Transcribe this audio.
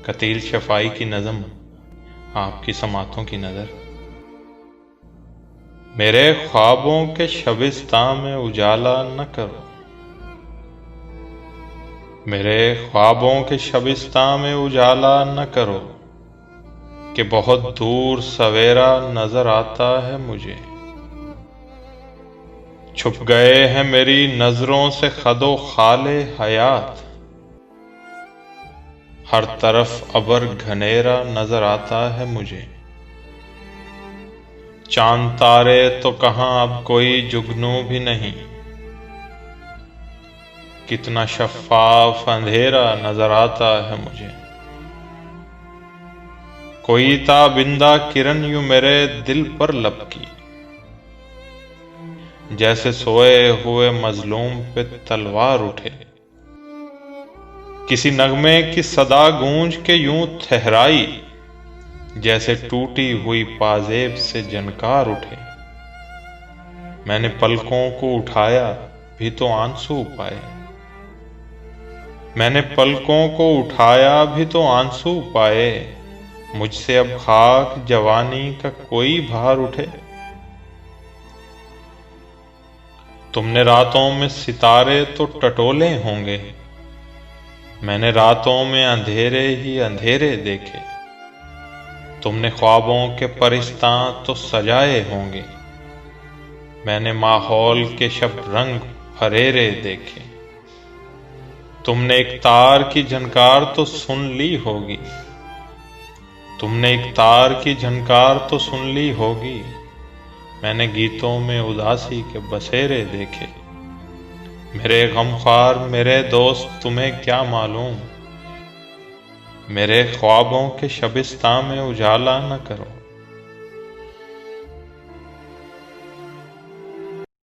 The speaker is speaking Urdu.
قتیل شفائی کی نظم، آپ کی سماعتوں کی نظر۔ میرے خوابوں کے شبستاں میں اجالا نہ کرو، میرے خوابوں کے شبستاں میں اجالا نہ کرو، کہ بہت دور سویرا نظر آتا ہے مجھے۔ چھپ گئے ہیں میری نظروں سے خد و خال حیات، ہر طرف ابر گھنیرا نظر آتا ہے مجھے۔ چاند تارے تو کہاں اب کوئی جگنو بھی نہیں، کتنا شفاف اندھیرا نظر آتا ہے مجھے۔ کوئی تابندہ کرن یوں میرے دل پر لپکی، جیسے سوئے ہوئے مظلوم پہ تلوار اٹھے۔ کسی نغمے کی صدا گونج کے یوں ٹھہرائی، جیسے ٹوٹی ہوئی پازیب سے جھنکار اٹھے۔ میں نے پلکوں کو اٹھایا بھی تو آنسو پائے، میں نے پلکوں کو اٹھایا بھی تو آنسو پائے۔ مجھ سے اب خاک جوانی کا کوئی بھار اٹھے۔ تم نے راتوں میں ستارے تو ٹٹولے ہوں گے، میں نے راتوں میں اندھیرے ہی اندھیرے دیکھے۔ تم نے خوابوں کے پرستاں تو سجائے ہوں گے، میں نے ماحول کے شب رنگ پھریرے دیکھے۔ تم نے ایک تار کی جھنکار تو سن لی ہوگی، تم نے ایک تار کی جھنکار تو سن لی ہوگی، میں نے گیتوں میں اداسی کے بسیرے دیکھے۔ میرے غمخوار میرے دوست تمہیں کیا معلوم، میرے خوابوں کے شبستاں میں اجالا نہ کرو۔